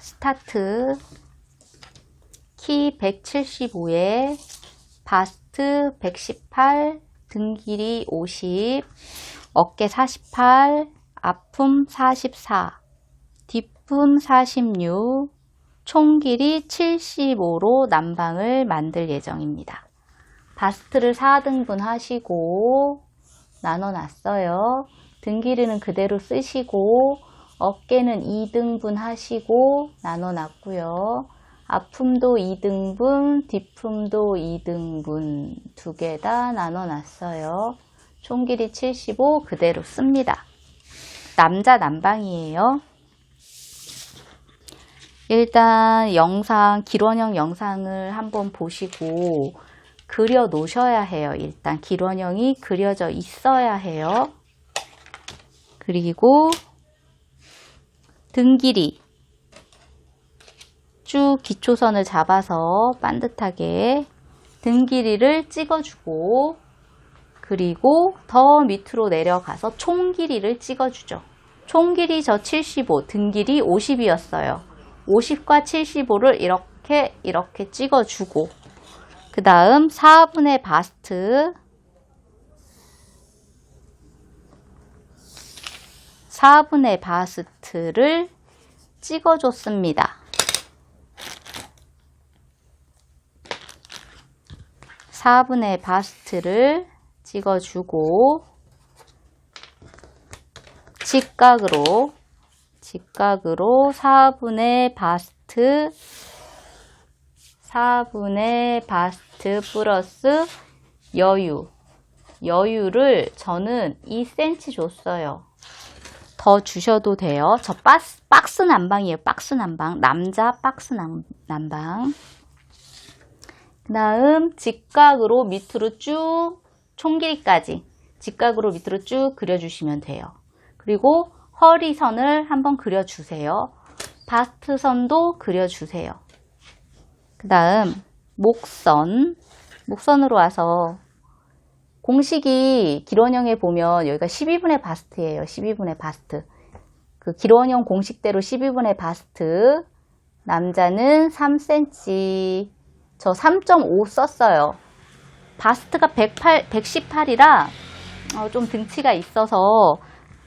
스타트. 키 175에 바스트 118, 등 길이 50, 어깨 48, 앞품 44, 뒷품 46, 총 길이 75로 남방을 만들 예정입니다. 바스트를 4등분 하시고 나눠 놨어요. 등 길이는 그대로 쓰시고 어깨는 2등분 하시고 나눠 놨고요. 앞품도 2등분, 뒷품도 2등분 두 개 다 나눠 놨어요. 총 길이 75 그대로 씁니다. 남자 남방이에요. 일단 기론형 영상을 한번 보시고 그려 놓으셔야 해요. 일단 기론형이 그려져 있어야 해요. 그리고 등 길이 쭉 기초선을 잡아서 반듯하게 등 길이를 찍어주고, 그리고 더 밑으로 내려가서 총 길이를 찍어주죠. 총 길이 저 75, 등 길이 50이었어요. 50과 75를 이렇게 찍어주고, 그 다음 4분의 바스트, 4분의 바스트를 찍어줬습니다. 4분의 바스트를 찍어주고 직각으로 4분의 바스트 플러스 여유를 저는 2cm 줬어요. 더 주셔도 돼요. 저 박스 난방이에요. 박스 난방. 남자 박스 난방. 그 다음 직각으로 밑으로 쭉 총 길이까지 직각으로 밑으로 쭉 그려주시면 돼요. 그리고 허리선을 한번 그려주세요. 바스트 선도 그려주세요. 그 다음 목선으로 와서 공식이 기론형에 보면 여기가 12분의 바스트예요. 12분의 바스트. 그 기론형 공식대로 12분의 바스트. 남자는 3cm. 저 3.5 썼어요. 바스트가 118이라 좀 등치가 있어서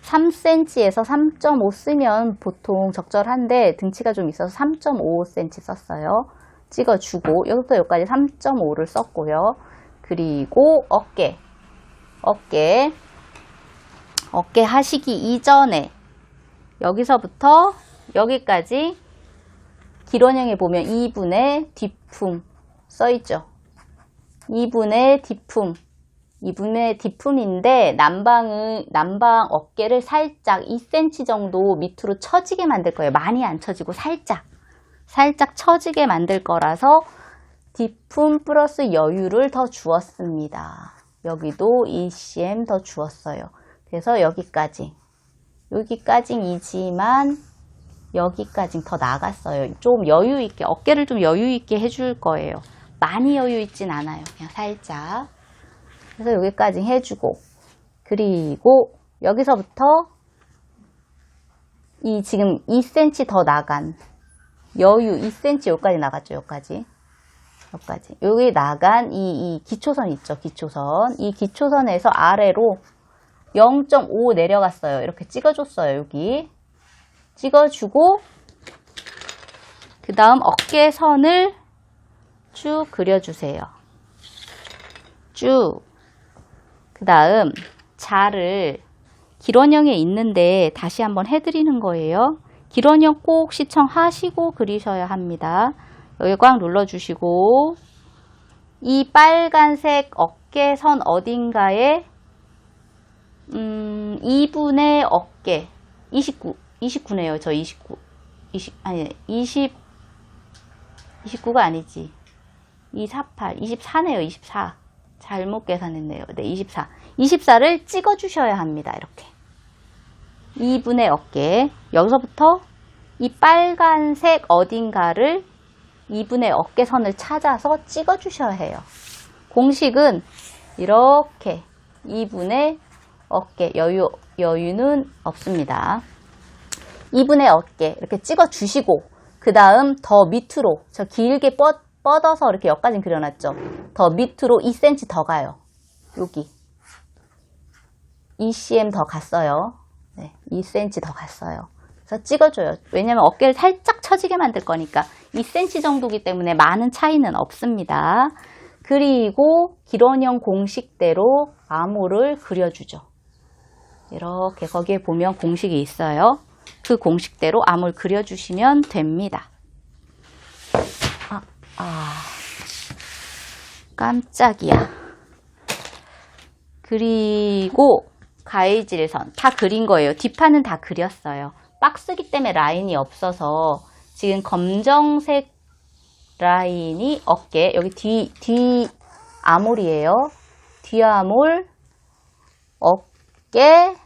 3cm에서 3.5 쓰면 보통 적절한데 등치가 좀 있어서 3.5cm 썼어요. 찍어주고 여기부터 여기까지 3.5를 썼고요. 그리고 어깨 하시기 이전에 여기서부터 여기까지 기론형에 보면 2분의 뒷품 써있죠. 2분의 뒷품인데 남방 어깨를 살짝 2cm 정도 밑으로 처지게 만들 거예요. 많이 안 처지고 살짝 처지게 만들 거라서 뒷품 플러스 여유를 더 주었습니다. 여기도 2cm 더 주었어요. 그래서 여기까지이지만 여기까지 더 나갔어요. 좀 여유 있게, 어깨를 좀 여유 있게 해줄 거예요. 많이 여유 있진 않아요. 그냥 살짝. 그래서 여기까지 해주고, 그리고 여기서부터 이 지금 2cm 더 나간 여유 2cm 여기까지 나갔죠. 여기까지. 여기 나간 이 기초선 있죠. 기초선. 이 기초선에서 아래로 0.5 내려갔어요. 이렇게 찍어줬어요. 여기. 찍어주고 그 다음 어깨선을 쭉 그려주세요. 쭉. 그 다음 자를 기론형에 있는데 다시 한번 해드리는 거예요. 기론형 꼭 시청하시고 그리셔야 합니다. 여기 꽉 눌러주시고 이 빨간색 어깨선 어딘가에 2분의 어깨 29네요. 저 29가 아니지. 248, 24네요. 24. 잘못 계산했네요. 네, 24. 24를 찍어주셔야 합니다. 이렇게. 2분의 어깨. 여기서부터 이 빨간색 어딘가를 2분의 어깨선을 찾아서 찍어주셔야 해요. 공식은 이렇게 2분의 어깨. 여유는 없습니다. 2분의 어깨. 이렇게 찍어주시고 그 다음 더 밑으로, 저 길게 뻗어서 이렇게 여기까지 그려놨죠. 더 밑으로 2cm 더 가요. 여기 2cm 더 갔어요. 네, 2cm 더 갔어요. 그래서 찍어줘요. 왜냐면 어깨를 살짝 처지게 만들 거니까 2cm 정도기 때문에 많은 차이는 없습니다. 그리고 기원형 공식대로 암호를 그려주죠. 이렇게 거기에 보면 공식이 있어요. 그 공식대로 암호를 그려주시면 됩니다. 깜짝이야. 그리고 가위질선 다 그린 거예요. 뒷판은 다 그렸어요. 박스기 때문에 라인이 없어서 지금 검정색 라인이 어깨, 여기 뒤 아몰이에요. 뒤 아몰, 어깨,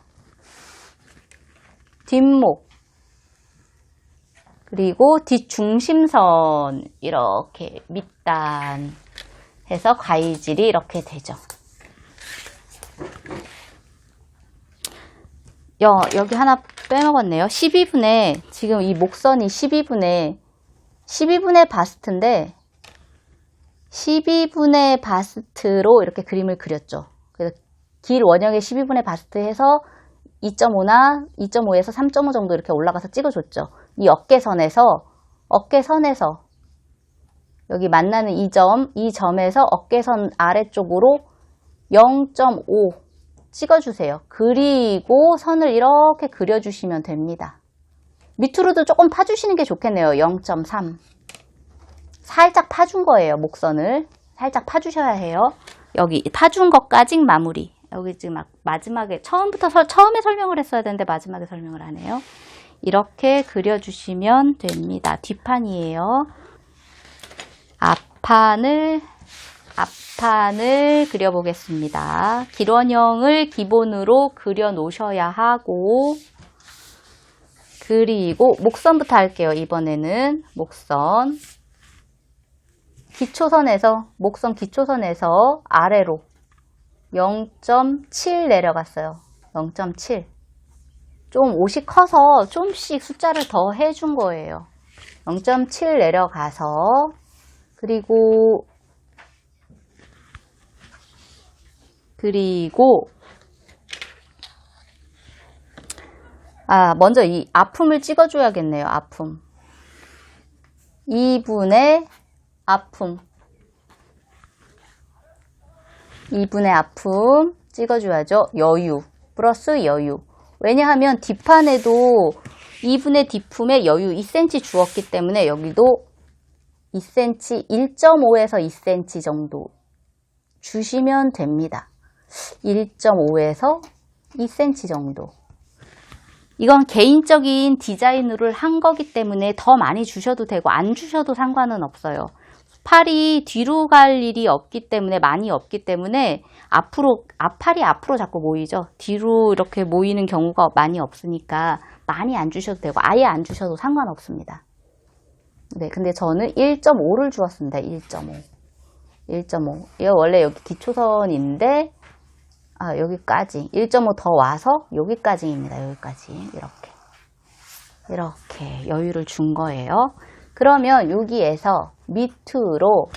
뒷목, 그리고 뒷중심선 이렇게 밑단 해서 가위질이 이렇게 되죠. 여기 하나 빼먹었네요. 12분의, 지금 이 목선이 12분의 바스트인데 12분의 바스트로 이렇게 그림을 그렸죠. 그래서 길 원형의 12분의 바스트 해서 2.5나 2.5에서 3.5 정도 이렇게 올라가서 찍어줬죠. 이 어깨선에서 여기 만나는 이 점에서 어깨선 아래쪽으로 0.5 찍어주세요. 그리고 선을 이렇게 그려주시면 됩니다. 밑으로도 조금 파주시는 게 좋겠네요. 0.3 살짝 파준 거예요. 목선을 살짝 파주셔야 해요. 여기 파준 것까지 마무리. 여기 지금 마지막에 처음에 설명을 했어야 되는데 마지막에 설명을 하네요. 이렇게 그려주시면 됩니다. 뒷판이에요. 앞판을 그려보겠습니다. 길원형을 기본으로 그려 놓으셔야 하고, 그리고 목선부터 할게요. 이번에는 목선 기초선에서 아래로 0.7 내려갔어요. 0.7 좀 옷이 커서 좀씩 숫자를 더 해준 거예요. 0.7 내려가서, 그리고 먼저 이 아픔을 찍어줘야겠네요. 아픔 2분의 아픔 찍어줘야죠. 여유 플러스 여유. 왜냐하면 뒷판에도 2분의 뒷품에 여유 2cm 주었기 때문에 여기도 2cm 1.5에서 2cm 정도 주시면 됩니다. 1.5에서 2cm 정도. 이건 개인적인 디자인을 한 거기 때문에 더 많이 주셔도 되고 안 주셔도 상관은 없어요. 팔이 뒤로 갈 일이 없기 때문에, 많이 없기 때문에 앞팔이 앞으로 자꾸 모이죠. 뒤로 이렇게 모이는 경우가 많이 없으니까 많이 안 주셔도 되고 아예 안 주셔도 상관없습니다. 네, 근데 저는 1.5를 주었습니다. 1.5. 이거 원래 여기 기초선인데 여기까지 1.5 더 와서 여기까지입니다. 여기까지 이렇게 여유를 준 거예요. 그러면 여기에서 밑으로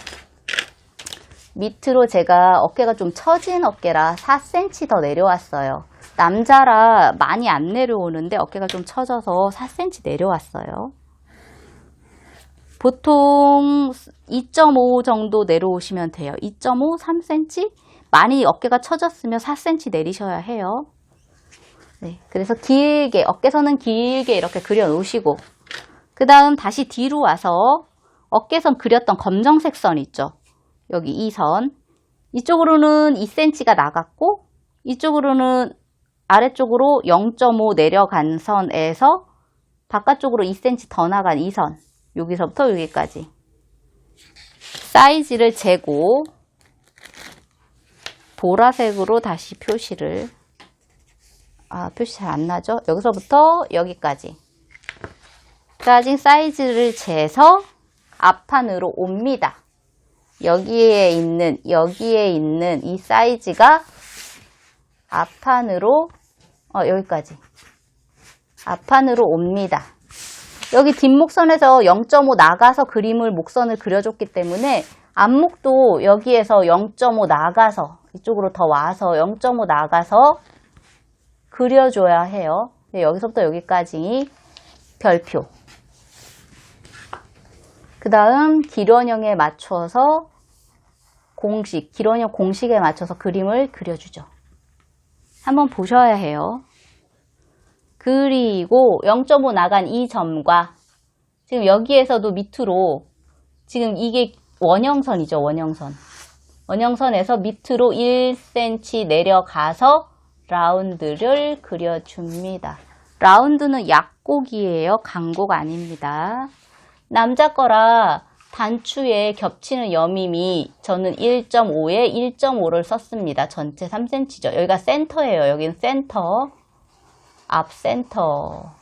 제가 어깨가 좀 처진 어깨라 4cm 더 내려왔어요. 남자라 많이 안 내려오는데 어깨가 좀 처져서 4cm 내려왔어요. 보통 2.5 정도 내려오시면 돼요. 2.5, 3cm? 많이 어깨가 처졌으면 4cm 내리셔야 해요. 네, 그래서 길게, 어깨선은 길게 이렇게 그려 놓으시고, 그 다음 다시 뒤로 와서 어깨선 그렸던 검정색 선 있죠. 여기 이 선. 이쪽으로는 2cm가 나갔고, 이쪽으로는 아래쪽으로 0.5 내려간 선에서 바깥쪽으로 2cm 더 나간 이 선. 여기서부터 여기까지. 사이즈를 재고, 보라색으로 다시 표시를, 표시 잘 안 나죠? 여기서부터 여기까지. 사이즈를 재서 앞판으로 옵니다. 여기에 있는 이 사이즈가 앞판으로, 여기까지. 앞판으로 옵니다. 여기 뒷목선에서 0.5 나가서 그림을 목선을 그려줬기 때문에 앞목도 여기에서 0.5 나가서 이쪽으로 더 와서 0.5 나가서 그려줘야 해요. 여기서부터 여기까지 별표. 그 다음 기론형에 맞춰서 기론형 공식에 맞춰서 그림을 그려주죠. 한번 보셔야 해요. 그리고 0.5 나간 이 점과 지금 여기에서도 밑으로 지금 이게 원형선이죠. 원형선. 원형선에서 밑으로 1cm 내려가서 라운드를 그려줍니다. 라운드는 약곡이에요. 강곡 아닙니다. 남자 거라 단추에 겹치는 여밈이 저는 1.5에 1.5를 썼습니다. 전체 3cm죠. 여기가 센터예요. 여기는 센터. 앞 센터.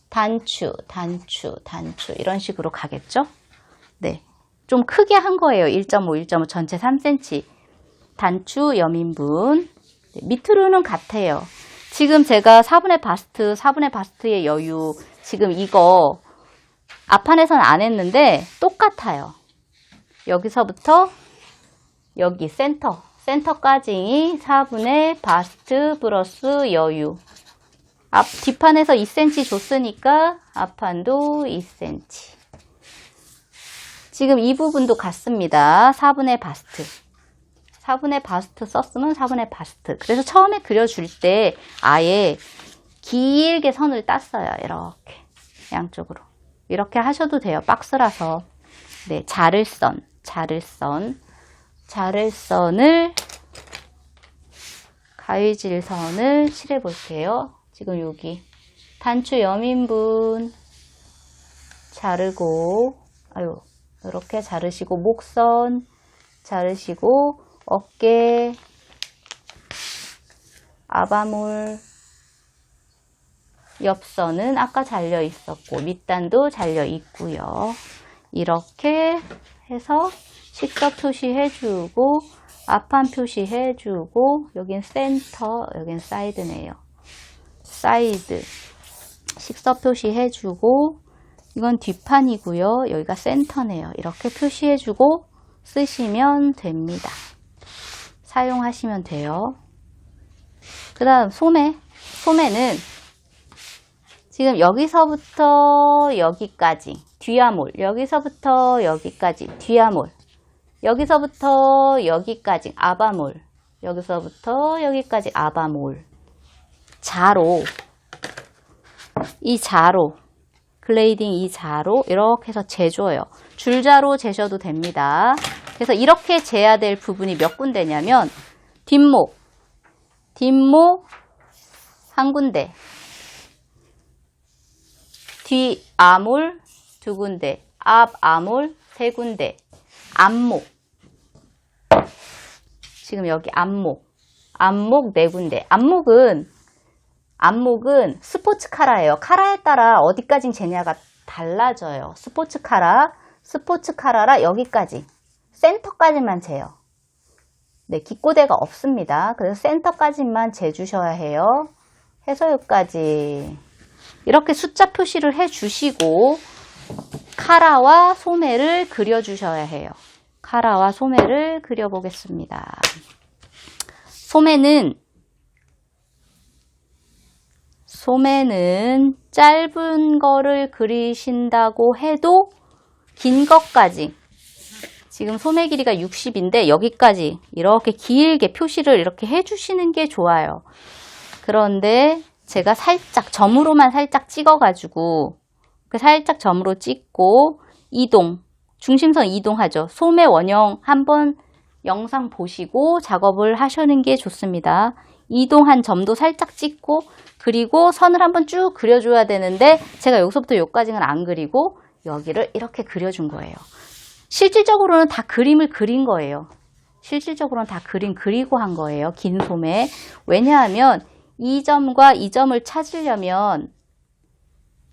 단추, 단추, 단추. 이런 식으로 가겠죠? 네. 좀 크게 한 거예요. 1.5, 1.5 전체 3cm. 단추, 여민분. 네, 밑으로는 같아요. 지금 제가 4분의 바스트, 4분의 바스트의 여유. 지금 이거 앞판에서는 안 했는데 똑같아요. 여기서부터 여기 센터. 센터까지 4분의 바스트 플러스 여유. 뒷판에서 2cm 줬으니까 앞판도 2cm. 지금 이 부분도 같습니다. 4분의 바스트. 4분의 바스트 썼으면 4분의 바스트. 그래서 처음에 그려줄 때 아예 길게 선을 땄어요. 이렇게. 양쪽으로. 이렇게 하셔도 돼요. 박스라서. 네, 자를선. 자를선을 가위질선을 칠해 볼게요. 지금 여기 단추 여민분 자르고 이렇게 자르시고 목선 자르시고 어깨 아바몰 옆선은 아까 잘려 있었고 밑단도 잘려 있고요. 이렇게 해서 식서 표시해주고 앞판 표시해주고 여긴 센터, 여긴 사이드네요. 사이드 식서 표시해주고 이건 뒷판이고요. 여기가 센터네요. 이렇게 표시해주고 쓰시면 됩니다. 사용하시면 돼요. 그 다음 소매는 지금 여기서부터 여기까지 뒤아몰, 여기서부터 여기까지 뒤아몰, 여기서부터 여기까지 아바몰, 여기서부터 여기까지 아바몰. 자로, 이 자로, 글레이딩 이 자로 이렇게 해서 재줘요. 줄자로 재셔도 됩니다. 그래서 이렇게 재야 될 부분이 몇 군데냐면 뒷목 한 군데, 뒤 아몰 두 군데, 앞 아몰 세 군데, 앞목 지금 여기 앞목 네 군데. 앞목은 스포츠 카라예요. 카라에 따라 어디까지 재냐가 달라져요. 스포츠 카라라 여기까지 센터까지만 재요. 네, 기꼬대가 없습니다. 그래서 센터까지만 재주셔야 해요. 해서 여기까지 이렇게 숫자 표시를 해주시고 카라와 소매를 그려주셔야 해요. 카라와 소매를 그려보겠습니다. 소매는 짧은 거를 그리신다고 해도 긴 것까지 지금 소매 길이가 60인데 여기까지 이렇게 길게 표시를 이렇게 해주시는 게 좋아요. 그런데 제가 살짝 점으로만 살짝 찍어가지고 살짝 점으로 찍고 중심선 이동하죠. 소매 원형 한번 영상 보시고 작업을 하시는 게 좋습니다. 이동한 점도 살짝 찍고 그리고 선을 한번 쭉 그려줘야 되는데 제가 여기서부터 여기까지는 안 그리고 여기를 이렇게 그려준 거예요. 실질적으로는 다 그림을 그린 거예요. 실질적으로는 다 그림 그리고 한 거예요. 긴 소매. 왜냐하면 이 점과 이 점을 찾으려면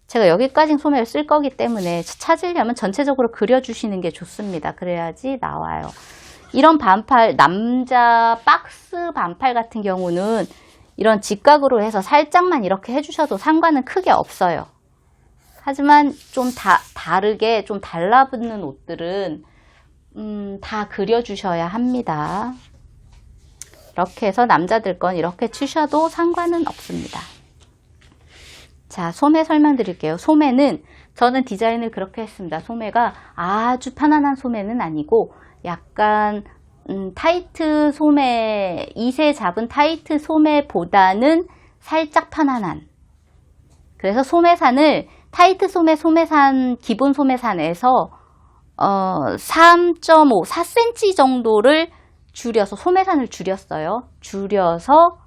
제가 여기까지 소매를 쓸 거기 때문에 찾으려면 전체적으로 그려주시는 게 좋습니다. 그래야지 나와요. 이런 반팔, 남자 박스 반팔 같은 경우는 이런 직각으로 해서 살짝만 이렇게 해주셔도 상관은 크게 없어요. 하지만 좀 다르게 좀 달라붙는 옷들은 다 그려주셔야 합니다. 이렇게 해서 남자들 건 이렇게 추셔도 상관은 없습니다. 자, 소매 설명드릴게요. 소매는 저는 디자인을 그렇게 했습니다. 소매가 아주 편안한 소매는 아니고 약간 타이트 소매, 2세 잡은 타이트 소매보다는 살짝 편안한. 그래서 소매산을 타이트 소매산, 기본 소매산에서 3.5, 4cm 정도를 줄여서 소매산을 줄였어요. 줄여서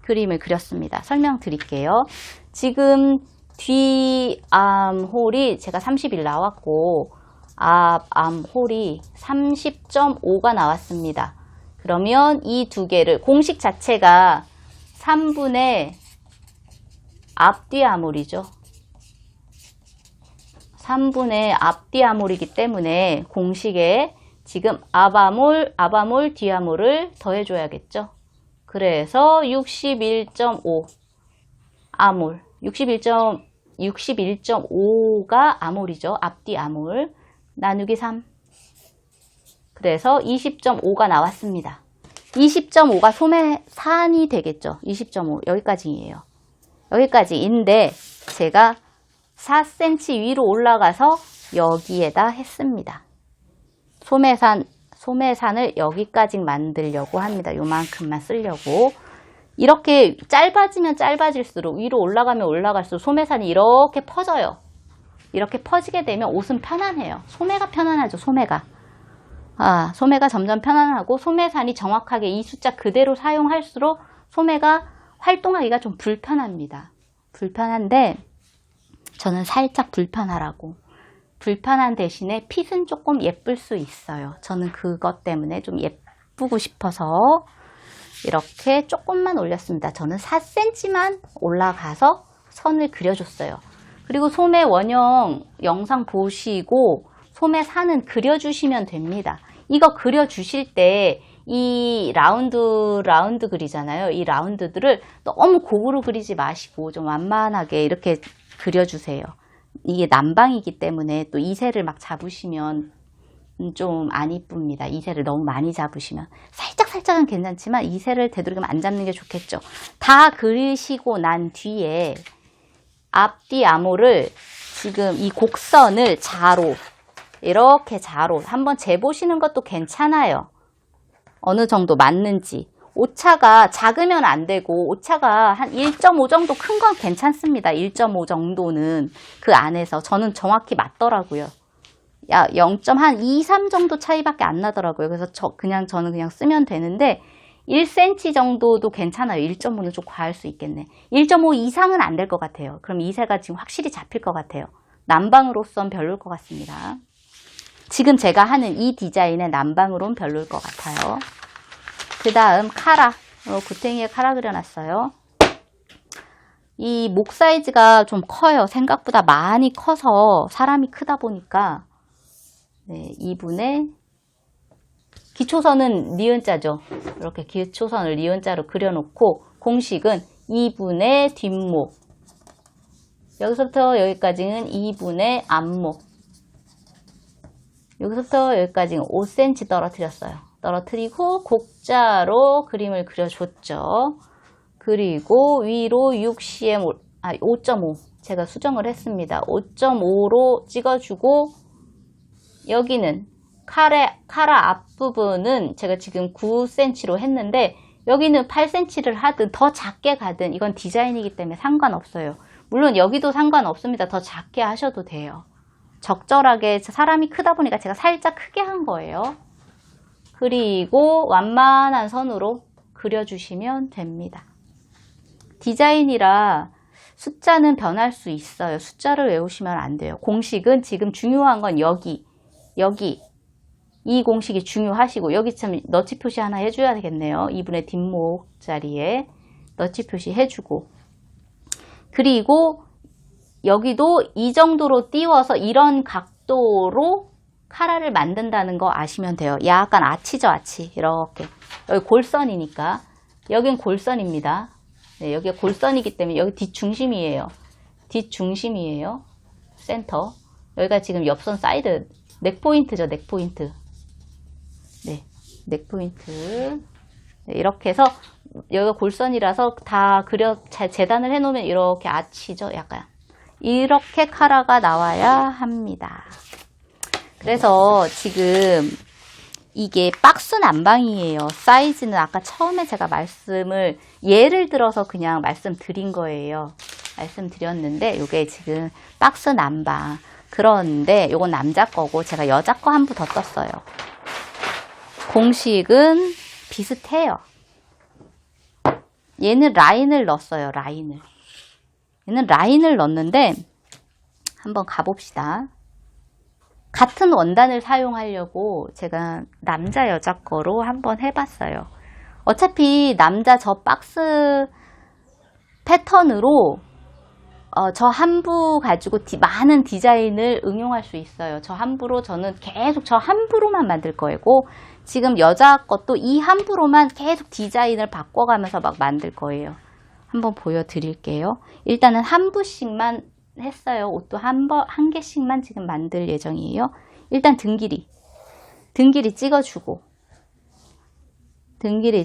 그림을 그렸습니다. 설명드릴게요. 지금 뒤암홀이 제가 30일 나왔고 앞암홀이 30.5가 나왔습니다. 그러면 이 두 개를 공식 자체가 3분의 앞뒤 암홀이죠. 3분의 앞뒤 암홀이기 때문에 공식에 지금 앞암홀, 뒤암홀을 더해줘야겠죠. 그래서 61.5 암홀, 61.5가 암홀이죠. 앞뒤 암홀 나누기 3. 그래서 20.5가 나왔습니다. 20.5가 소매산이 되겠죠. 20.5 여기까지예요. 여기까지인데 제가 4cm 위로 올라가서 여기에다 했습니다. 소매산을 여기까지 만들려고 합니다. 요만큼만 쓰려고. 이렇게 짧아지면 짧아질수록 위로 올라가면 올라갈수록 소매산이 이렇게 퍼져요. 이렇게 퍼지게 되면 옷은 편안해요. 소매가 편안하죠. 소매가 점점 편안하고 소매산이 정확하게 이 숫자 그대로 사용할수록 소매가 활동하기가 좀 불편합니다. 불편한데 저는 살짝 불편하라고. 불편한 대신에 핏은 조금 예쁠 수 있어요. 저는 그것 때문에 좀 예쁘고 싶어서 이렇게 조금만 올렸습니다. 저는 4cm만 올라가서 선을 그려줬어요. 그리고 소매 원형 영상 보시고 소매 산은 그려주시면 됩니다. 이거 그려주실 때 이 라운드 그리잖아요. 이 라운드들을 너무 고구로 그리지 마시고 좀 완만하게 이렇게 그려주세요. 이게 남방이기 때문에 또 이새를 막 잡으시면 좀 안 이쁩니다. 이새를 너무 많이 잡으시면 살짝은 괜찮지만 이새를 되도록이면 안 잡는 게 좋겠죠. 다 그리시고 난 뒤에 앞뒤 암홀을 지금 이 곡선을 이렇게 자로 한번 재보시는 것도 괜찮아요. 어느 정도 맞는지. 오차가 작으면 안 되고 오차가 한 1.5 정도 큰 건 괜찮습니다. 1.5 정도는 그 안에서 저는 정확히 맞더라고요. 0.2, 3 정도 차이밖에 안 나더라고요. 그래서 저는 그냥 쓰면 되는데 1cm 정도도 괜찮아요. 1.5는 좀 과할 수 있겠네. 1.5 이상은 안 될 것 같아요. 그럼 이새가 지금 확실히 잡힐 것 같아요. 남방으로선 별로일 것 같습니다. 지금 제가 하는 이 디자인의 남방으로는 별로일 것 같아요. 그 다음 카라. 구탱이에 카라 그려놨어요. 이 목 사이즈가 좀 커요. 생각보다 많이 커서 사람이 크다 보니까 2분의 기초선은 니은자죠. 이렇게 기초선을 니은자로 그려놓고 공식은 2분의 뒷목. 여기서부터 여기까지는 2분의 앞목. 여기서부터 여기까지는 5cm 떨어뜨렸어요. 떨어뜨리고 곡자로 그림을 그려줬죠. 그리고 위로 5.5 제가 수정을 했습니다. 5.5로 찍어주고 여기는 카라 앞부분은 제가 지금 9cm로 했는데 여기는 8cm를 하든 더 작게 가든 이건 디자인이기 때문에 상관없어요. 물론 여기도 상관없습니다. 더 작게 하셔도 돼요. 적절하게 사람이 크다 보니까 제가 살짝 크게 한 거예요. 그리고 완만한 선으로 그려주시면 됩니다. 디자인이라 숫자는 변할 수 있어요. 숫자를 외우시면 안 돼요. 공식은 지금 중요한 건 여기 이 공식이 중요하시고 여기 참 너치 표시 하나 해줘야 되겠네요. 2분의 뒷목 자리에 너치 표시 해주고 그리고 여기도 이 정도로 띄워서 이런 각도로 카라를 만든다는 거 아시면 돼요. 약간 아치죠, 아치. 이렇게. 여기 골선이니까. 여긴 골선입니다. 네, 여기가 골선이기 때문에 여기 뒷중심이에요. 뒷중심이에요. 센터. 여기가 지금 옆선 사이드 넥 포인트죠, 넥 포인트. 네, 넥 포인트. 네, 이렇게 해서 여기가 골선이라서 다 재단을 해놓으면 이렇게 아치죠, 약간. 이렇게 카라가 나와야 합니다. 그래서 지금 이게 박스 난방이에요. 사이즈는 아까 처음에 제가 예를 들어서 그냥 말씀드린 거예요. 말씀드렸는데 이게 지금 박스 난방. 그런데 이건 남자 거고 제가 여자 거 한 부 더 떴어요. 공식은 비슷해요. 얘는 라인을 넣었어요. 얘는 라인을 넣었는데 한번 가봅시다. 같은 원단을 사용하려고 제가 남자 여자 거로 한번 해봤어요. 어차피 남자 저 박스 패턴으로 저 한 부 가지고 많은 디자인을 응용할 수 있어요. 저 한 부로 저는 계속 저 한 부로만 만들 거고 지금 여자 것도 이 한 부로만 계속 디자인을 바꿔가면서 막 만들 거예요. 한번 보여드릴게요. 일단은 한 부씩만 했어요. 옷도 한 개씩만 지금 만들 예정이에요. 일단 등 길이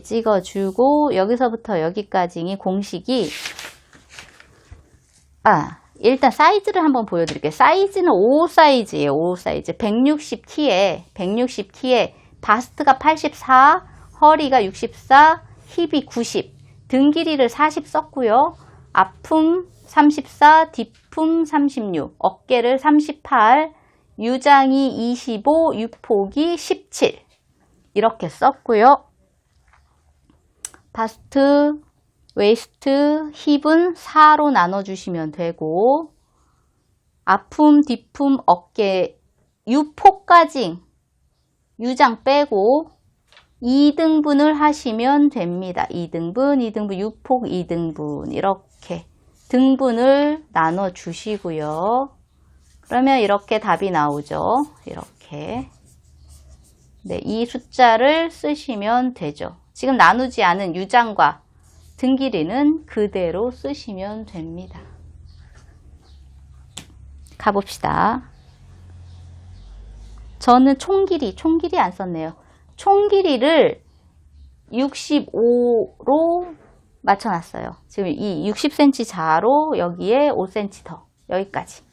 찍어주고 여기서부터 여기까지 공식이 일단 사이즈를 한번 보여드릴게요. 사이즈는 55 사이즈예요. 55 사이즈 160T에 바스트가 84, 허리가 64, 힙이 90, 등 길이를 40 썼고요. 앞품 34, 뒷품 36, 어깨를 38, 유장이 25, 유폭이 17 이렇게 썼고요. 바스트, 웨이스트, 힙은 4로 나눠주시면 되고 앞품, 뒷품, 어깨, 유폭까지 유장 빼고 2등분을 하시면 됩니다. 2등분, 유폭 2등분 이렇게 등분을 나눠 주시고요. 그러면 이렇게 답이 나오죠. 이렇게. 네, 이 숫자를 쓰시면 되죠. 지금 나누지 않은 유장과 등 길이는 그대로 쓰시면 됩니다. 가봅시다. 저는 총 길이 안 썼네요. 총 길이를 65로 맞춰놨어요. 지금 이 60cm 자로 여기에 5cm 더 여기까지.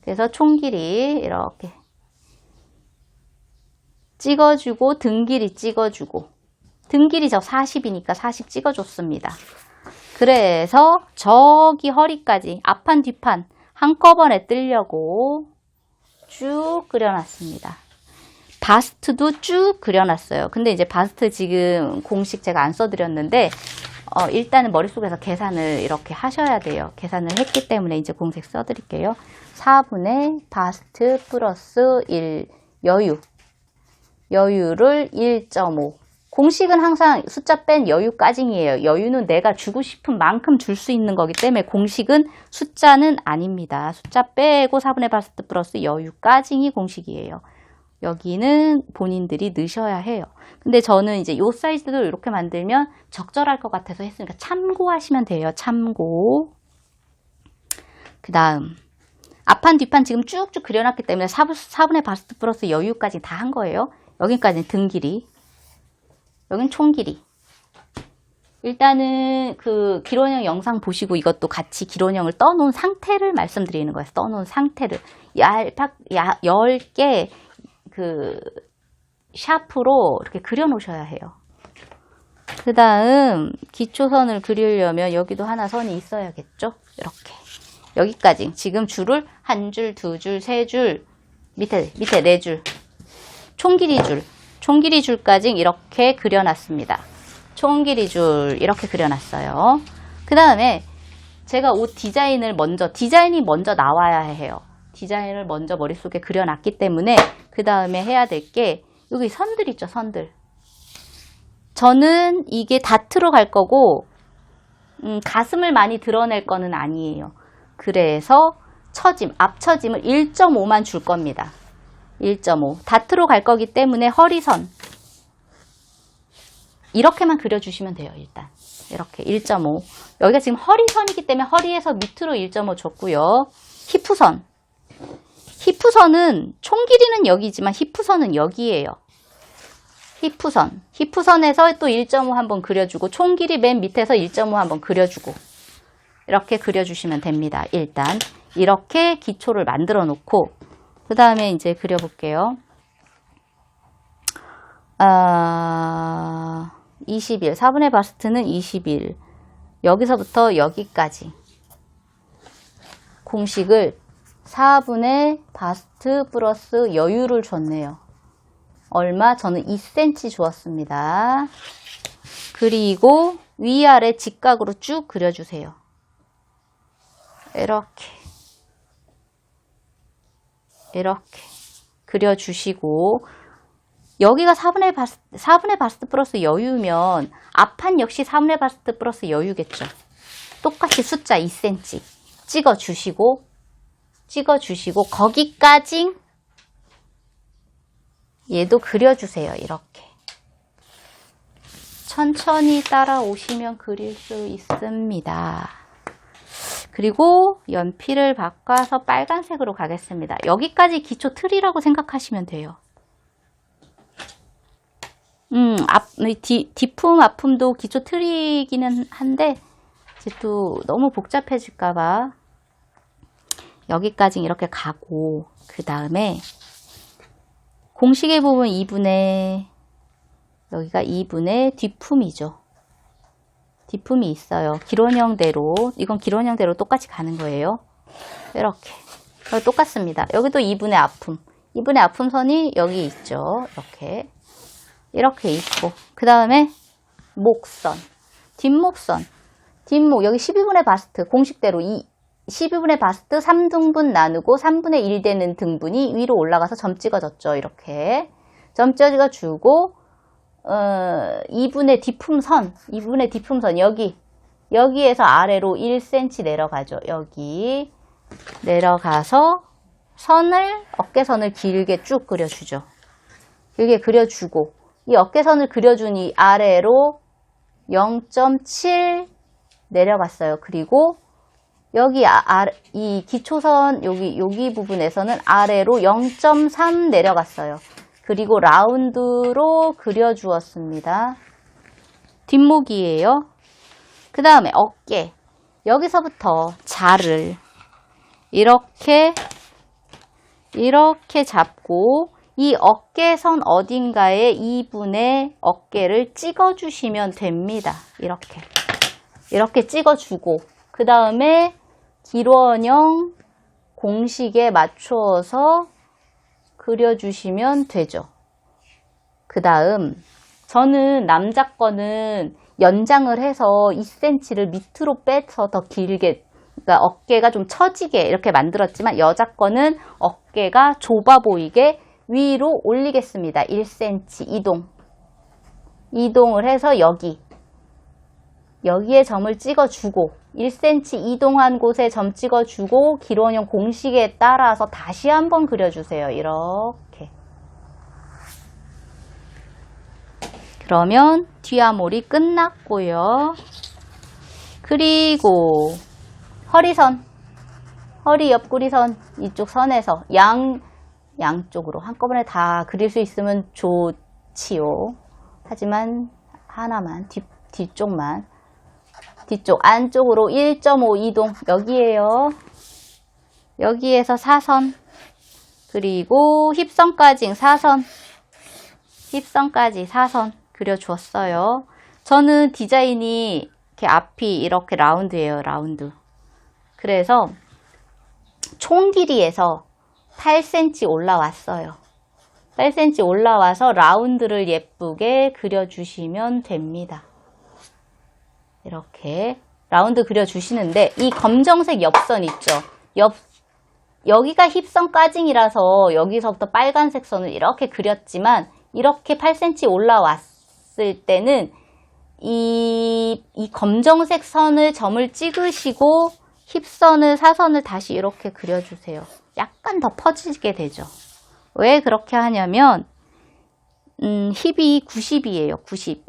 그래서 총 길이 이렇게 찍어주고 등 길이 찍어주고 등 길이 저 40이니까 40 찍어줬습니다. 그래서 저기 허리까지 앞판 뒷판 한꺼번에 뜨려고 쭉 그려놨습니다. 바스트도 쭉 그려놨어요. 근데 이제 바스트 지금 공식 제가 안 써드렸는데 일단은 머릿속에서 계산을 이렇게 하셔야 돼요. 계산을 했기 때문에 이제 공식 써드릴게요. 4분의 바스트 플러스 1 여유를 1.5 공식은 항상 숫자 뺀 여유까지예요. 여유는 내가 주고 싶은 만큼 줄 수 있는 거기 때문에 공식은 숫자는 아닙니다. 숫자 빼고 4분의 바스트 플러스 여유까지이 공식이에요. 여기는 본인들이 넣으셔야 해요. 근데 저는 이제 요 사이즈도 이렇게 만들면 적절할 것 같아서 했으니까 참고하시면 돼요. 참고. 그 다음 앞판 뒷판 지금 쭉쭉 그려놨기 때문에 4분의 바스트 플러스 여유까지 다 한 거예요. 여기까지는 등 길이, 여긴 총 길이. 일단은 그 기론형 영상 보시고 이것도 같이 기론형을 떠놓은 상태를 말씀드리는 거예요. 떠놓은 상태를 10개 그 샤프로 이렇게 그려 놓으셔야 해요. 그 다음 기초선을 그리려면 여기도 하나 선이 있어야겠죠. 이렇게 여기까지 지금 줄을 한 줄, 두 줄, 세 줄, 밑에 네 줄, 총 길이 줄까지 이렇게 그려놨습니다. 총 길이 줄 이렇게 그려놨어요. 그 다음에 제가 옷 디자인이 먼저 나와야 해요. 디자인을 먼저 머릿속에 그려놨기 때문에 그 다음에 해야 될 게 여기 선들 있죠. 선들. 저는 이게 다트로 갈 거고 가슴을 많이 드러낼 거는 아니에요. 그래서 앞처짐을 1.5만 줄 겁니다. 1.5. 다트로 갈 거기 때문에 허리선 이렇게만 그려주시면 돼요. 일단 이렇게 1.5. 여기가 지금 허리선이기 때문에 허리에서 밑으로 1.5 줬고요. 히프선 히프선은 총 길이는 여기지만 히프선은 여기예요. 히프선에서 또 1.5 한번 그려주고 총 길이 맨 밑에서 1.5 한번 그려주고 이렇게 그려주시면 됩니다. 일단 이렇게 기초를 만들어 놓고 그 다음에 이제 그려볼게요. 21, 4분의 바스트는 21. 여기서부터 여기까지 공식을 4분의 바스트 플러스 여유를 줬네요. 얼마? 저는 2cm 주었습니다. 그리고 위아래 직각으로 쭉 그려주세요. 이렇게 그려주시고 여기가 4분의 바스트 플러스 여유면 앞판 역시 4분의 바스트 플러스 여유겠죠. 똑같이 숫자 2cm 찍어주시고 거기까지 얘도 그려주세요. 이렇게 천천히 따라오시면 그릴 수 있습니다. 그리고 연필을 바꿔서 빨간색으로 가겠습니다. 여기까지 기초 틀이라고 생각하시면 돼요. 뒷품, 앞품도 기초 틀이기는 한데 이제 또 너무 복잡해질까봐 여기까지 이렇게 가고 그 다음에 공식의 부분 2분의 여기가 2분의 뒷품이죠. 뒷품이 있어요. 기론형대로 이건 기론형대로 똑같이 가는 거예요. 이렇게 똑같습니다. 여기도 2분의 앞품 2분의 앞품선이 여기 있죠. 이렇게 있고 그 다음에 목선 뒷목 여기 12분의 바스트 공식대로 12분의 바스트 3등분 나누고 3분의 1 되는 등분이 위로 올라가서 점 찍어졌죠. 이렇게 점 찍어주고 2분의 뒷품선 여기에서 아래로 1cm 내려가죠. 여기 내려가서 어깨선을 길게 쭉 그려주죠. 길게 그려주고 이 어깨선을 그려주니 아래로 0.7 내려갔어요. 그리고 여기 이 기초선 여기 부분에서는 아래로 0.3 내려갔어요. 그리고 라운드로 그려주었습니다. 뒷목이에요. 그 다음에 어깨 여기서부터 자를 이렇게 잡고 이 어깨선 어딘가에 2분의 어깨를 찍어주시면 됩니다. 이렇게 찍어주고 그 다음에 기론형 공식에 맞추어서 그려주시면 되죠. 그 다음 저는 남자 거는 연장을 해서 2cm를 밑으로 빼서 더 길게 그러니까 어깨가 좀 처지게 이렇게 만들었지만 여자 거는 어깨가 좁아 보이게 위로 올리겠습니다. 1cm 이동을 해서 여기에 점을 찍어주고 1cm 이동한 곳에 점 찍어주고 기론형 공식에 따라서 다시 한번 그려주세요. 이렇게 그러면 뒷아몰이 끝났고요. 그리고 허리 옆구리선 이쪽 선에서 양쪽으로 한꺼번에 다 그릴 수 있으면 좋지요. 하지만 하나만 뒤쪽 안쪽으로 1.5 이동 여기에요. 여기에서 사선 그리고 힙선까지 사선 그려주었어요. 저는 디자인이 이렇게 앞이 이렇게 라운드예요. 라운드. 그래서 총 길이에서 8cm 올라왔어요. 8cm 올라와서 라운드를 예쁘게 그려주시면 됩니다. 이렇게 라운드 그려주시는데 이 검정색 옆선 있죠. 여기가 힙선 까징이라서 여기서부터 빨간색 선을 이렇게 그렸지만 이렇게 8cm 올라왔을 때는 이 검정색 선을 점을 찍으시고 힙선을 사선을 다시 이렇게 그려주세요. 약간 더 퍼지게 되죠. 왜 그렇게 하냐면 힙이 90이에요. 90.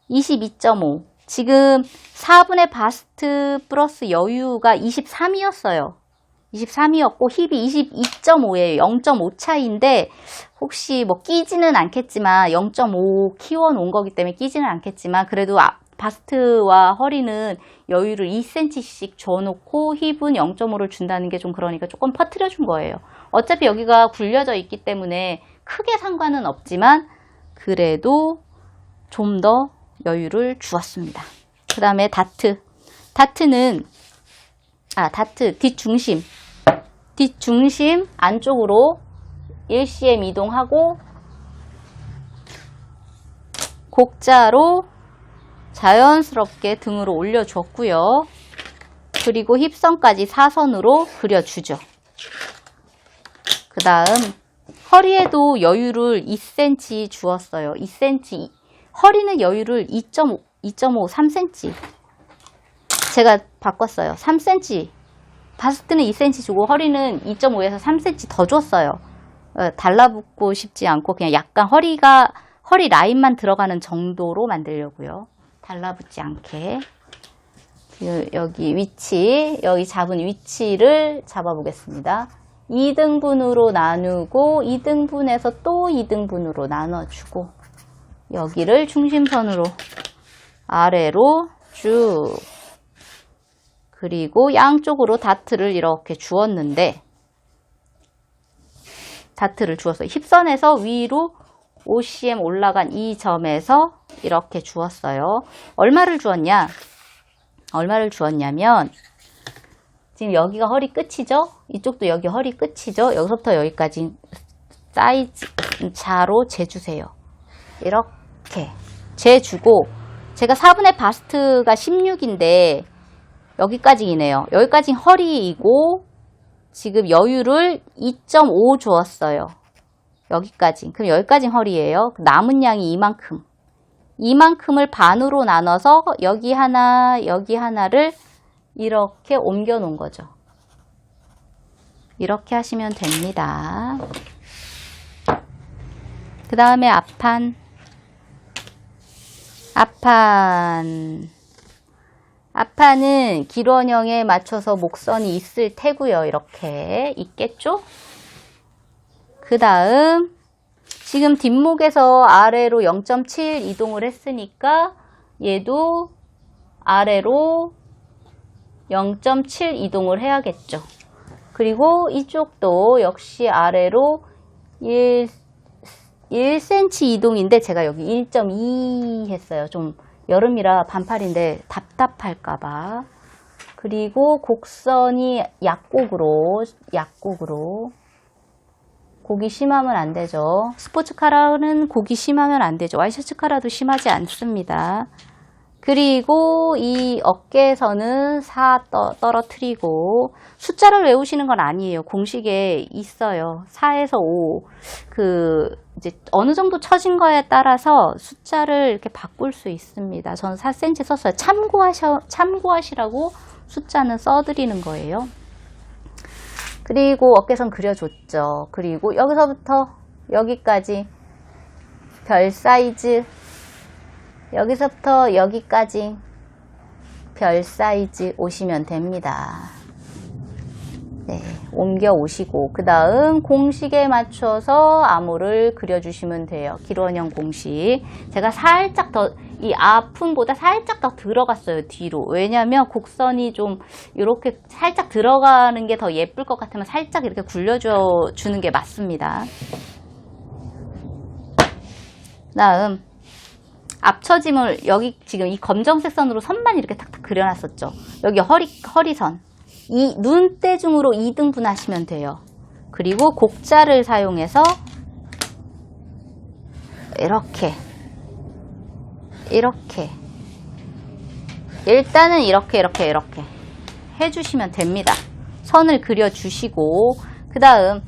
22.5 지금 4분의 바스트 플러스 여유가 23이었어요. 23이었고 힙이 22.5예요. 0.5 차이인데 혹시 뭐 끼지는 않겠지만 0.5 키워 놓은 거기 때문에 끼지는 않겠지만 그래도 바스트와 허리는 여유를 2cm씩 줘놓고 힙은 0.5를 준다는 게 좀 그러니까 조금 퍼뜨려 준 거예요. 어차피 여기가 굴려져 있기 때문에 크게 상관은 없지만 그래도 좀 더 여유를 주었습니다. 그 다음에 다트. 다트는 다트 뒷중심 안쪽으로 1cm 이동하고 곡자로 자연스럽게 등으로 올려줬고요. 그리고 힙선까지 사선으로 그려주죠. 그 다음 허리에도 여유를 2cm 주었어요. 2cm. 허리는 여유를 2.5, 3cm. 제가 바꿨어요. 3cm. 바스트는 2cm 주고 허리는 2.5에서 3cm 더 줬어요. 달라붙고 싶지 않고 그냥 약간 허리 라인만 들어가는 정도로 만들려고요. 달라붙지 않게. 여기 위치, 여기 잡은 위치를 잡아보겠습니다. 2등분으로 나누고 2등분에서 또 2등분으로 나눠주고 여기를 중심선으로 아래로 쭉 그리고 양쪽으로 다트를 이렇게 주었는데 다트를 주었어요. 힙선에서 위로 5cm 올라간 이 점에서 이렇게 주었어요. 얼마를 주었냐면 지금 여기가 허리 끝이죠? 이쪽도 여기 허리 끝이죠? 여기서부터 여기까지 사이즈 자로 재주세요. 이렇게 재주고 제가 4분의 바스트가 16인데 여기까지이네요. 여기까지 허리이고 지금 여유를 2.5 주었어요. 여기까지. 그럼 여기까지 허리예요. 남은 양이 이만큼을 반으로 나눠서 여기 하나, 여기 하나를 이렇게 옮겨 놓은 거죠. 이렇게 하시면 됩니다. 그 다음에 앞판은 기원형에 맞춰서 목선이 있을 테고요. 이렇게 있겠죠? 그 다음 지금 뒷목에서 아래로 0.7 이동을 했으니까 얘도 아래로 0.7 이동을 해야겠죠. 그리고 이쪽도 역시 아래로 1cm 이동인데 제가 여기 1.2 했어요. 좀 여름이라 반팔인데 답답할까봐. 그리고 곡선이 약곡으로 곡이 심하면 안 되죠. 스포츠 카라는 곡이 심하면 안 되죠. 와이셔츠 카라도 심하지 않습니다. 그리고 이 어깨에서는 4 떨어뜨리고 숫자를 외우시는 건 아니에요. 공식에 있어요. 4에서 5. 이제 어느 정도 처진 거에 따라서 숫자를 이렇게 바꿀 수 있습니다. 저는 4cm 썼어요. 참고하시라고 숫자는 써드리는 거예요. 그리고 어깨선 그려줬죠. 그리고 여기서부터 여기까지 별 사이즈, 여기서부터 여기까지 별 사이즈 오시면 됩니다. 네, 옮겨 오시고 그 다음 공식에 맞춰서 암호를 그려주시면 돼요. 기원형 공식. 제가 살짝 더 이 아픔보다 살짝 더 들어갔어요. 뒤로. 왜냐면 곡선이 좀 이렇게 살짝 들어가는 게 더 예쁠 것 같으면 살짝 이렇게 굴려주는 게 맞습니다. 다음 앞처짐을 여기 지금 이 검정색 선으로 선만 이렇게 탁탁 그려놨었죠. 여기 허리선. 이 눈대중으로 2등분 하시면 돼요. 그리고 곡자를 사용해서 이렇게 일단은 이렇게 해주시면 됩니다. 선을 그려주시고 그 다음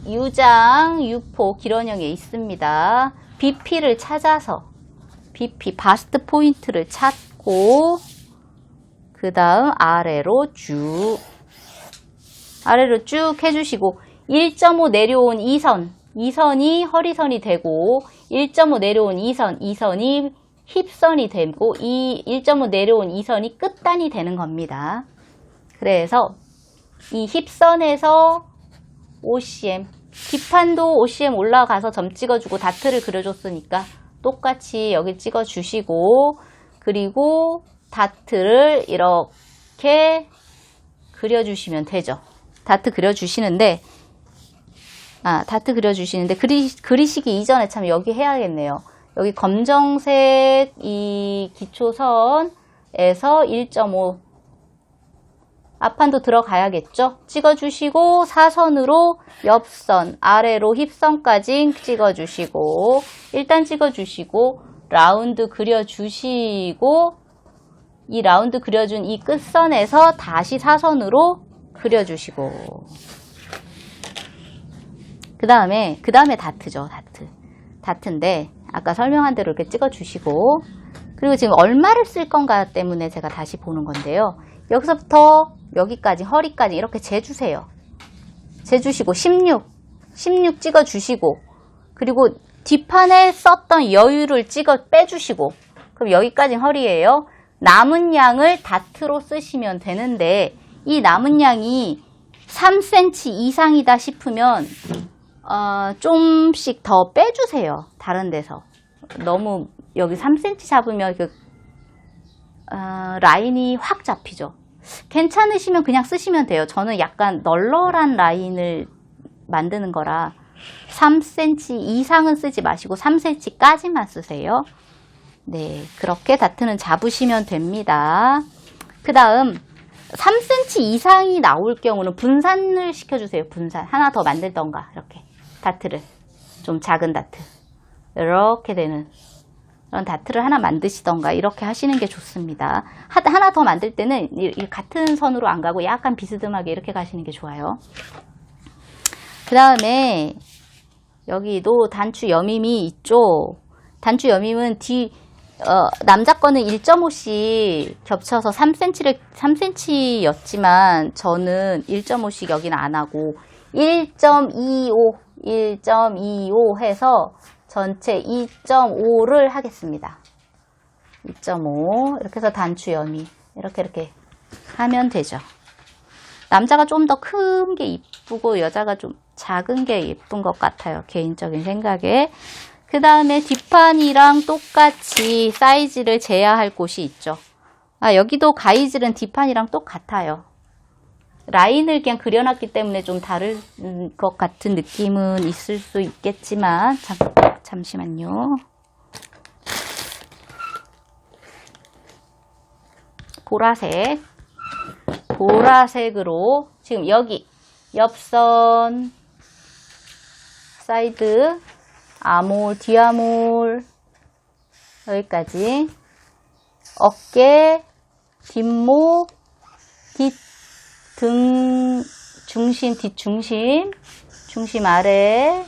유장, 유포, 기원형에 있습니다. BP를 찾아서 BP, 바스트 포인트를 찾고 그 다음 아래로 쭉 해주시고 1.5 내려온 2선이 허리선이 되고 1.5 내려온 2선이 힙선이 되고 이 1.5 내려온 2선이 끝단이 되는 겁니다. 그래서 이 힙선에서 OCM, 뒷판도 OCM 올라가서 점 찍어주고 다트를 그려줬으니까 똑같이 여기 찍어주시고, 그리고 다트를 이렇게 그려주시면 되죠. 다트 그려주시는데 그리시기 이전에 참 여기 해야겠네요. 여기 검정색 이 기초선에서 1.5 앞판도 들어가야겠죠. 찍어주시고 사선으로 옆선 아래로 힙선까지 찍어주시고, 일단 찍어주시고 라운드 그려주시고, 이 라운드 그려준 이 끝선에서 다시 사선으로 그려주시고, 그 다음에 다트죠. 다트인데 아까 설명한 대로 이렇게 찍어주시고, 그리고 지금 얼마를 쓸 건가 때문에 제가 다시 보는 건데요. 여기서부터 여기까지 허리까지 이렇게 재주세요. 재주시고 16 찍어주시고, 그리고 뒷판에 썼던 여유를 빼주시고, 그럼 여기까지 허리예요. 남은 양을 다트로 쓰시면 되는데, 이 남은 양이 3cm 이상이다 싶으면 좀씩 더 빼주세요. 다른 데서. 너무 여기 3cm 잡으면 라인이 확 잡히죠. 괜찮으시면 그냥 쓰시면 돼요. 저는 약간 널널한 라인을 만드는 거라 3cm 이상은 쓰지 마시고 3cm까지만 쓰세요. 네, 그렇게 다트는 잡으시면 됩니다. 그 다음 3cm 이상이 나올 경우는 분산을 시켜주세요. 분산. 하나 더 만들던가 이렇게 다트를, 좀 작은 다트, 이렇게 되는 그런 다트를 하나 만드시던가 이렇게 하시는 게 좋습니다. 하나 더 만들 때는 같은 선으로 안 가고 약간 비스듬하게 이렇게 가시는 게 좋아요. 그 다음에 여기도 단추 여밈이 있죠. 단추 여밈은 남자 거는 1.5씩 겹쳐서 3cm였지만 저는 1.5씩 여기는 안 하고 1.25 해서 전체 2.5를 하겠습니다. 2.5 이렇게 해서 단추 여미 이렇게 하면 되죠. 남자가 좀 더 큰 게 이쁘고 여자가 좀 작은 게 예쁜 것 같아요. 개인적인 생각에. 그 다음에 뒷판이랑 똑같이 사이즈를 재야 할 곳이 있죠. 여기도 가이즐은 뒷판이랑 똑같아요. 라인을 그냥 그려놨기 때문에 좀 다를 것 같은 느낌은 있을 수 있겠지만, 잠시만요. 보라색으로 지금 여기 옆선, 사이드, 아몰, 뒤아몰 여기까지 어깨, 뒷목, 등 중심, 뒷중심, 중심 아래,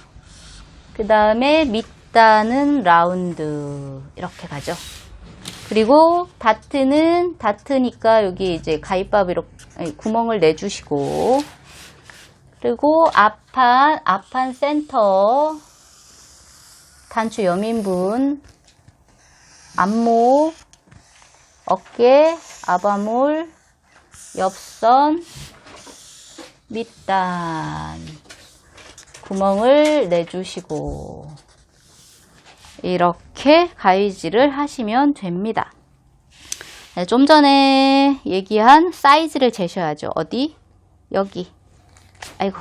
그 다음에 밑단은 라운드 이렇게 가죠. 그리고 다트니까 여기 이제 가위밥 이렇게 구멍을 내주시고, 그리고 앞판 센터 단추 여민분, 앞목, 어깨, 아바몰, 옆선, 밑단 구멍을 내주시고 이렇게 가위질을 하시면 됩니다. 네, 좀 전에 얘기한 사이즈를 재셔야죠. 어디? 여기. 아이고,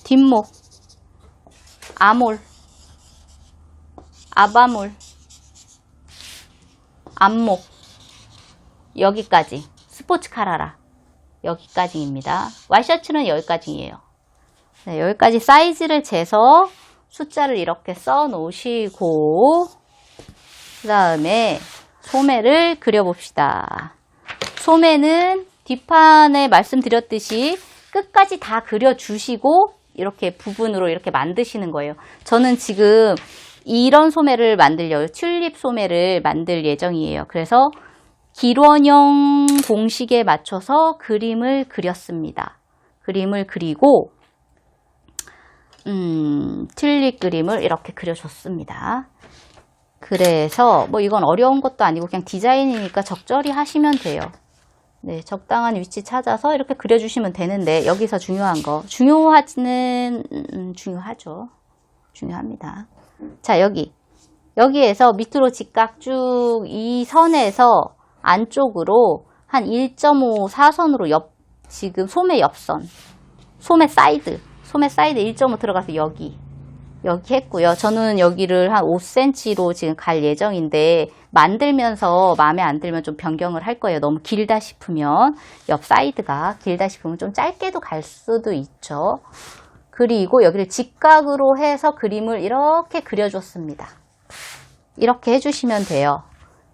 뒷목, 아몰, 아바몰, 앞목 여기까지. 스포츠 카라라 여기까지입니다. 와이셔츠는 여기까지예요. 네, 여기까지 사이즈를 재서 숫자를 이렇게 써 놓으시고, 그 다음에 소매를 그려봅시다. 소매는 뒷판에 말씀드렸듯이 끝까지 다 그려주시고 이렇게 부분으로 이렇게 만드시는 거예요. 저는 지금 이런 소매를 튤립 소매를 만들 예정이에요. 그래서 길원형 공식에 맞춰서 그림을 그렸습니다. 그림을 그리고 튤립 그림을 이렇게 그려줬습니다. 그래서 뭐 이건 어려운 것도 아니고 그냥 디자인이니까 적절히 하시면 돼요. 네, 적당한 위치 찾아서 이렇게 그려주시면 되는데, 여기서 중요한 거. 중요하죠. 중요합니다. 자, 여기에서 밑으로 직각 쭉 이 선에서 안쪽으로 한 1.5 사선으로 지금 소매 옆선, 소매 사이드 1.5 들어가서 여기 했고요. 저는 여기를 한 5cm로 지금 갈 예정인데, 만들면서 마음에 안 들면 좀 변경을 할 거예요. 너무 길다 싶으면, 옆 사이드가 길다 싶으면 좀 짧게도 갈 수도 있죠. 그리고 여기를 직각으로 해서 그림을 이렇게 그려줬습니다. 이렇게 해주시면 돼요.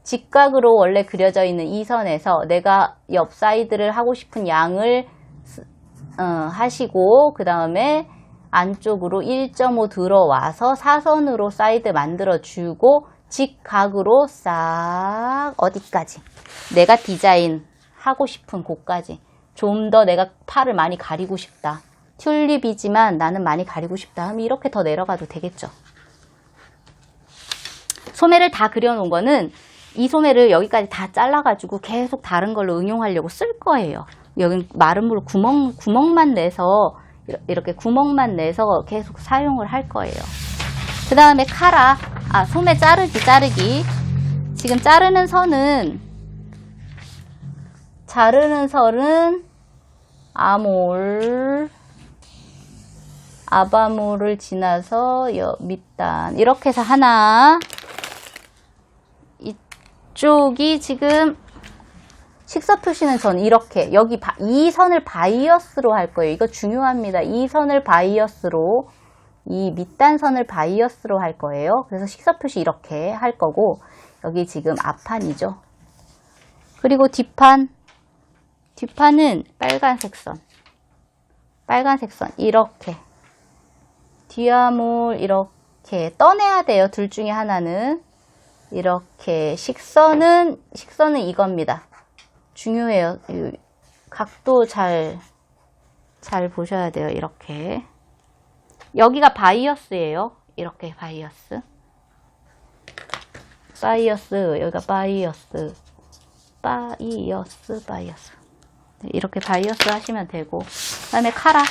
직각으로 원래 그려져 있는 이 선에서 내가 옆 사이드를 하고 싶은 양을 하시고, 그 다음에 안쪽으로 1.5 들어와서 사선으로 사이드 만들어주고, 직각으로 싹 어디까지 내가 디자인 하고 싶은 곳까지, 좀 더 내가 팔을 많이 가리고 싶다, 튤립이지만 나는 많이 가리고 싶다 하면 이렇게 더 내려가도 되겠죠. 소매를 다 그려놓은 거는 이 소매를 여기까지 다 잘라가지고 계속 다른 걸로 응용하려고 쓸 거예요. 여기 마른 물 구멍만 내서, 이렇게 구멍만 내서 계속 사용을 할 거예요. 그 다음에 소매 자르기. 지금 자르는 선은 아바몰을 지나서 밑단 이렇게 해서 하나, 이쪽이 지금 식서 표시는 전 이렇게 이 선을 바이어스로 할 거예요. 이거 중요합니다. 이 선을 바이어스로, 이 밑단선을 바이어스로 할 거예요. 그래서 식서 표시 이렇게 할 거고, 여기 지금 앞판이죠. 그리고 뒷판은 빨간색 선 이렇게 뒤아몰 이렇게 떠내야 돼요. 둘 중에 하나는. 이렇게 식선은 이겁니다. 중요해요. 각도 잘 보셔야 돼요. 이렇게. 여기가 바이어스예요. 이렇게 바이어스. 여기가 바이어스. 네, 이렇게 바이어스 하시면 되고, 그 다음에 카라는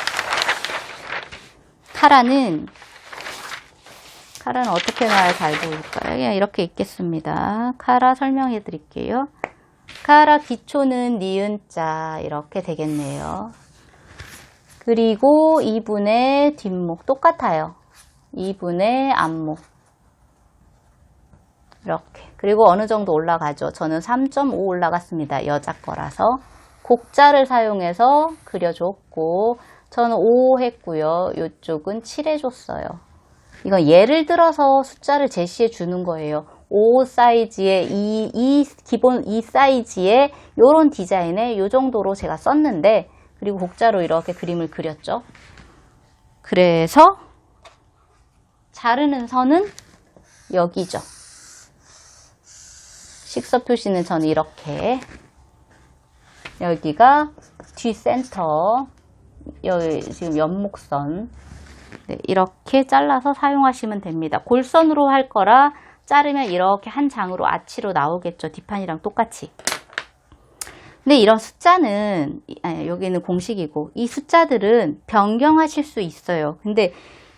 어떻게 놔야 잘 보일까요? 그냥 이렇게 있겠습니다. 카라 설명해 드릴게요. 카라 기초는 니은자 이렇게 되겠네요. 그리고 2분의 뒷목 똑같아요. 2분의 앞목 이렇게. 그리고 어느 정도 올라가죠. 저는 3.5 올라갔습니다. 여자 거라서. 곡자를 사용해서 그려줬고, 저는 5 했고요. 이쪽은 7 해줬어요. 이건 예를 들어서 숫자를 제시해 주는 거예요. 5 사이즈의 기본 이 사이즈의 요런 디자인에 요 정도로 제가 썼는데, 그리고 곡자로 이렇게 그림을 그렸죠. 그래서 자르는 선은 여기죠. 식서 표시는 저는 이렇게, 여기가 뒷센터, 여기 지금 옆목선, 네, 이렇게 잘라서 사용하시면 됩니다. 골선으로 할 거라 자르면 이렇게 한 장으로 아치로 나오겠죠. 뒷판이랑 똑같이. 근데 이런 숫자는, 여기는 공식이고, 이 숫자들은 변경하실 수 있어요. 근데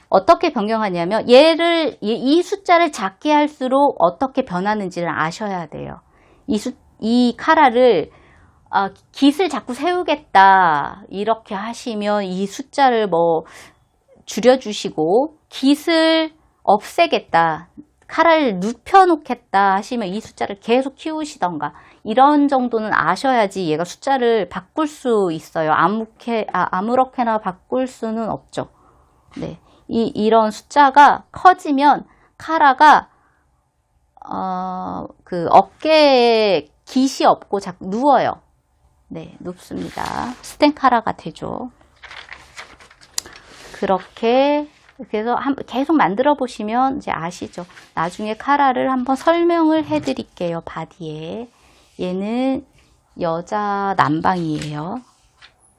어떻게 변경하냐면, 이 숫자를 작게 할수록 어떻게 변하는지를 아셔야 돼요. 이 카라를, 깃을 자꾸 세우겠다, 이렇게 하시면 이 숫자를 줄여주시고, 깃을 없애겠다, 카라를 눕혀놓겠다 하시면 이 숫자를 계속 키우시던가, 이런 정도는 아셔야지 얘가 숫자를 바꿀 수 있어요. 아무렇게나 바꿀 수는 없죠. 네. 이런 숫자가 커지면 카라가, 어깨에 깃이 없고 자꾸 누워요. 네, 눕습니다. 스텐 카라가 되죠. 그래서 계속 만들어 보시면 이제 아시죠. 나중에 카라를 한번 설명을 해 드릴게요. 바디에. 얘는 여자 남방이에요.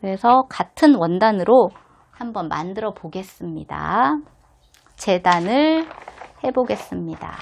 그래서 같은 원단으로 한번 만들어 보겠습니다. 재단을 해 보겠습니다.